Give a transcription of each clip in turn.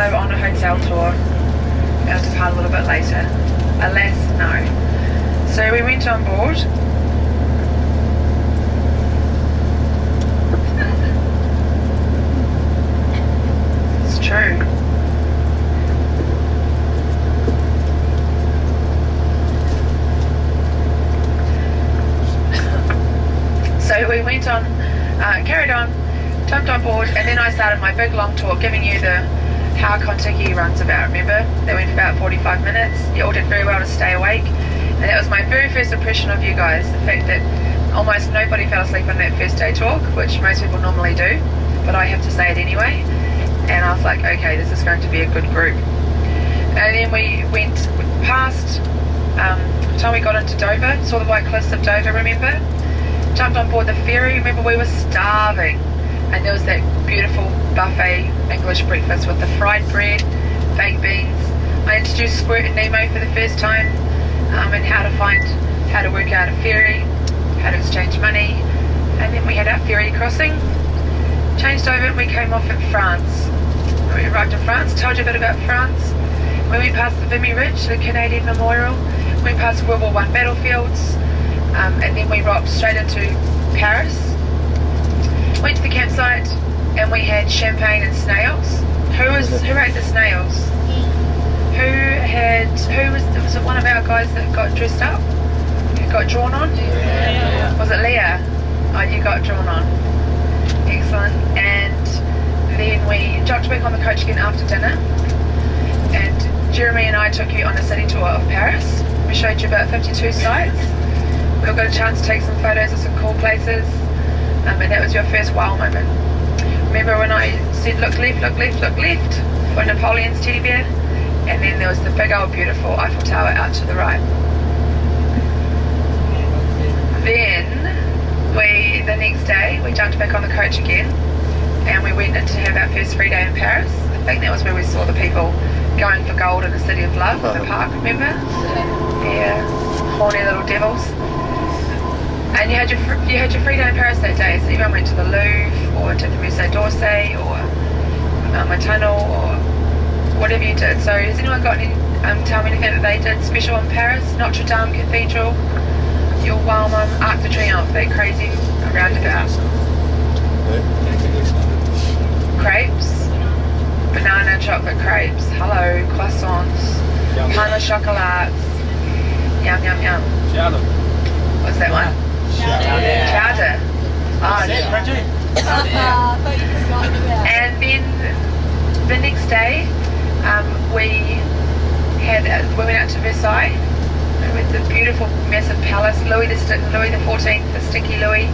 they were on a hotel tour and to depart a little bit later. Alas, no. So we went on board. It's true. So we went on, carried on, jumped on board, and then I started my big long talk giving you the how Contiki runs about, remember? That went for about 45 minutes. You all did very well to stay awake. And that was my very first impression of you guys. The fact that almost nobody fell asleep on that first day talk, which most people normally do. But I have to say it anyway. And I was like, okay, this is going to be a good group. And then we went past, by the time we got into Dover, saw the white cliffs of Dover, remember? Jumped on board the ferry. Remember, we were starving. And there was that beautiful buffet English breakfast with the fried bread, baked beans. I introduced Squirt and Nemo for the first time, and how to work out a ferry, how to exchange money. And then we had our ferry crossing, changed over, and we came off in France. We arrived in France, told you a bit about France. We went past the Vimy Ridge, the Canadian Memorial, went past World War I battlefields, and then we rocked straight into Paris. Went to the campsite and we had champagne and snails. Who ate the snails? Was it one of our guys that got dressed up? Who got drawn on? Yeah. Was it Leah? Oh, you got drawn on. Excellent. And then we jumped back on the coach again after dinner. And Jeremy and I took you on a city tour of Paris. We showed you about 52 sites. We got a chance to take some photos of some cool places. And that was your first wow moment. Remember when I said look left, look left, look left for Napoleon's teddy bear? And then there was the big old beautiful Eiffel Tower out to the right. Then the next day we jumped back on the coach again and we went in to have our first free day in Paris. I think that was where we saw the people going for gold in the City of Love in the park, remember? Yeah, horny little devils. And you had your free day in Paris that day, so everyone went to the Louvre or to the Musée d'Orsay or a tunnel or whatever you did. So has anyone got any, tell me anything that they did special in Paris? Notre Dame Cathedral, your Walmart, Arc de Triomphe, that crazy roundabout. Crepes, banana and chocolate crepes, hello, croissants, pain au chocolat, yum yum yum. What's that one? Chowder. Oh, and then the next day, we went out to Versailles with the beautiful massive palace. Louis XIV, the stinky Louis,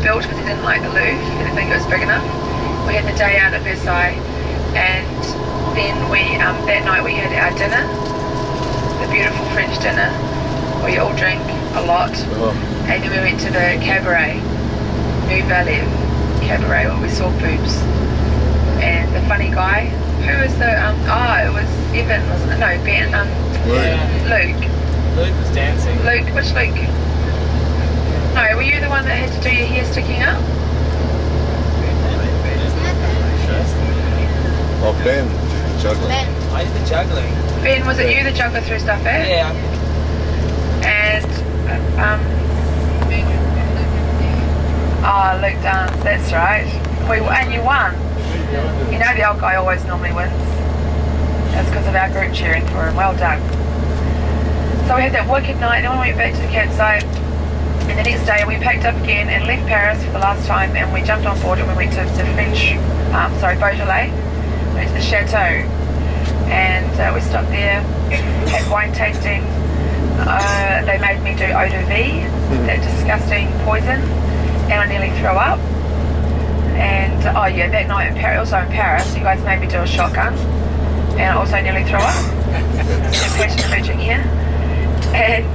built because he didn't like the Louvre. He didn't think it was big enough. We had the day out at Versailles, and then that night we had our dinner, the beautiful French dinner, where you all drink a lot. And then we went to the cabaret, New Valley cabaret, where we saw boobs. And the funny guy, who was the, it was Evan, wasn't it? No, Ben, Luke. Luke was dancing. Luke, which Luke? No, were you the one that had to do your hair sticking up? Oh, Ben, juggling. I did the juggling. Ben, was it you that juggler threw stuff at? Yeah. And, Luke danced, that's right. And you won. You know the old guy always normally wins. That's because of our group cheering for him. Well done. So we had that wicked night, then we went back to the campsite, and the next day we packed up again and left Paris for the last time, and we jumped on board and we went to the French, Beaujolais. We went to the chateau, and we stopped there, had wine tasting. They made me do eau de vie, that disgusting poison, and I nearly threw up. And that night in Paris, also in Paris, you guys made me do a shotgun, and I also nearly threw up. Passion preaching here. And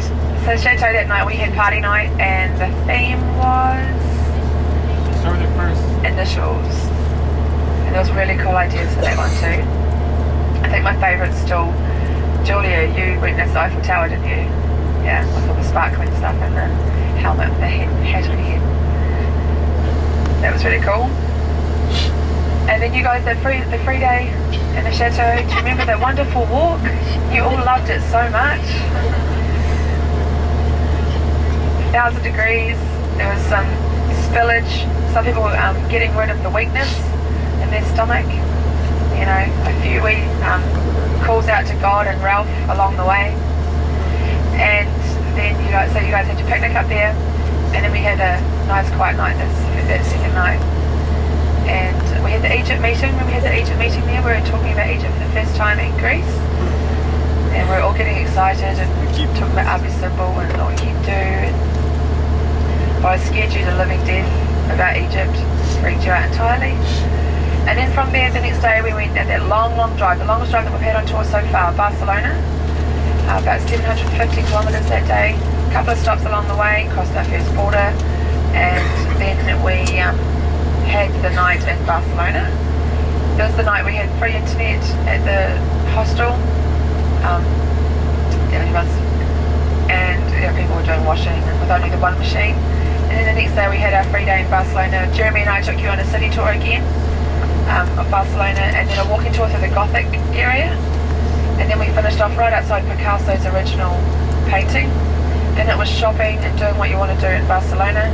so chateau that night we had party night, and the theme was Start with it first. initials. And there was really cool ideas for that one too. I think my favourite's still Julia. You witnessed the Eiffel Tower, didn't you? Yeah, with all the sparkling stuff and the helmet, the hat on your head. That was really cool. And then you guys, the free day in the chateau. Do you remember that wonderful walk? You all loved it so much. 1,000 degrees. There was some spillage. Some people getting rid of the weakness in their stomach. You know, a few wee calls out to God and Ralph along the way. And then you guys had your picnic up there. And then we had a nice quiet night that second night. And we had the Egypt meeting. When we had the Egypt meeting there, we were talking about Egypt for the first time in Greece. And we were all getting excited and talking about Abu Simbel and what we keep doing. I was scared you to living death about Egypt, freaked you out entirely. And then from there, the next day we went at that long drive, the longest drive that we've had on tour so far, Barcelona. About 750 kilometres that day. A couple of stops along the way, crossed our first border, and then we had the night in Barcelona. It was the night we had free internet at the hostel. And people were doing washing with only the one machine. And then the next day we had our free day in Barcelona. Jeremy and I took you on a city tour again of Barcelona, and then a walking tour through the Gothic area. And then we finished off right outside Picasso's original painting. Then it was shopping and doing what you want to do in Barcelona.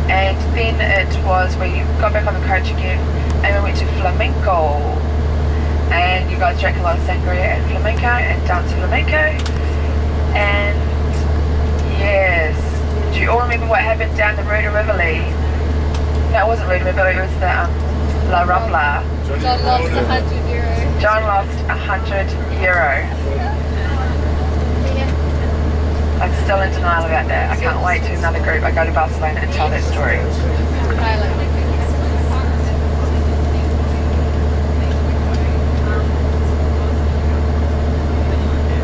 And then we got back on the coach again and we went to Flamenco. And you guys drank a lot of sangria at Flamenco and danced flamenco. And yes, do you all remember what happened down the Rue de Rivoli? No, it wasn't Rue de Rivoli, it was the La Rambla. John lost €100. John lost €100. I'm still in denial about that. I can't wait to another group. I go to Barcelona and tell that story.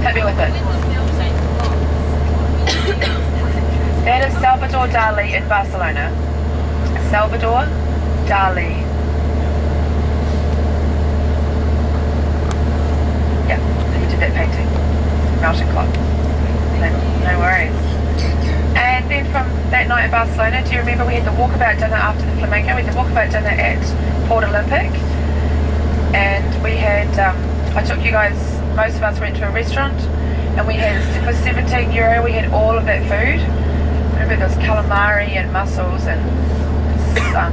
Happy with it. That is Salvador Dali in Barcelona. Salvador Dali. Yeah, he did that painting. Melting clock. No worries. And then from that night in Barcelona, do you remember we had the walkabout dinner after the flamenco? We had the walkabout dinner at Port Olympic. And we had, I took you guys, most of us went to a restaurant, and we had, for €17, we had all of that food. Remember there was calamari and mussels and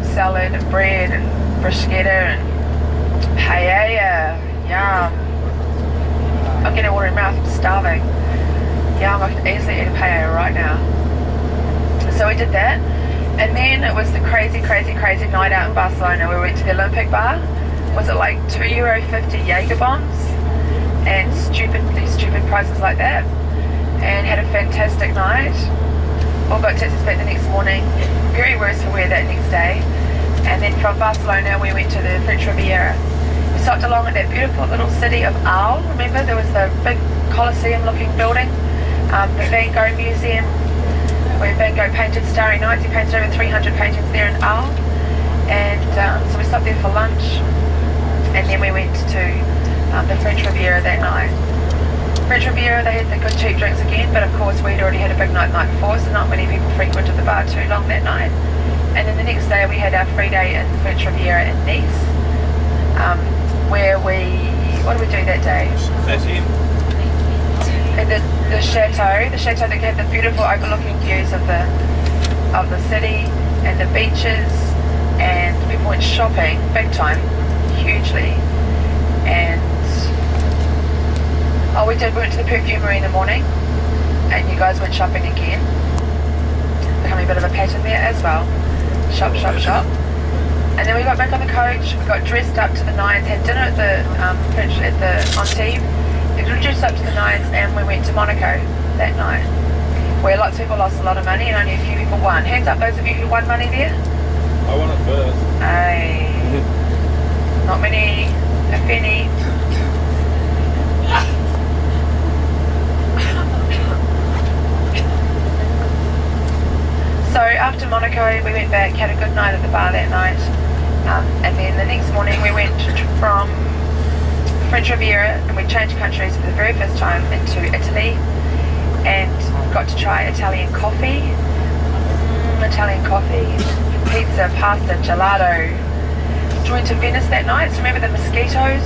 salad and bread and bruschetta and paella. Yum. I'm getting water in my mouth, I'm starving. Yum, I can easily eat a paella right now. So we did that. And then it was the crazy night out in Barcelona. We went to the Olympic bar. Was it like €2.50 Jaeger bombs? And stupid prices like that. And had a fantastic night. All got taxis back the next morning. Very worse for wear that next day. And then from Barcelona we went to the French Riviera. We stopped along at that beautiful little city of Arles. Remember there was the big Colosseum looking building. The Van Gogh Museum, where Van Gogh painted Starry Nights. He painted over 300 paintings there in Arles. And so we stopped there for lunch. And then we went to the French Riviera that night. French Riviera, they had the good cheap drinks again, but of course we'd already had a big night the night before, so not many people frequented the bar too long that night. And then the next day we had our free day in the French Riviera in Nice, where what did we do that day? At the chateau that had the beautiful overlooking views of the city and the beaches, and people went shopping big time, hugely. And we went to the perfumery in the morning, and you guys went shopping again. Becoming a bit of a pattern there as well. Shop. And then we got back on the coach, we got dressed up to the nines, had dinner at the Antibes. We got dressed up to the nines, and we went to Monaco that night, where lots of people lost a lot of money and only a few people won. Hands up those of you who won money there. I won it first. Aye. Not many, if any. So after Monaco, we went back, had a good night at the bar that night, and then the next morning we went from French Riviera, and we changed countries for the very first time into Italy, and got to try Italian coffee, pizza, pasta, gelato, joined to Venice that night. So remember the mosquitoes?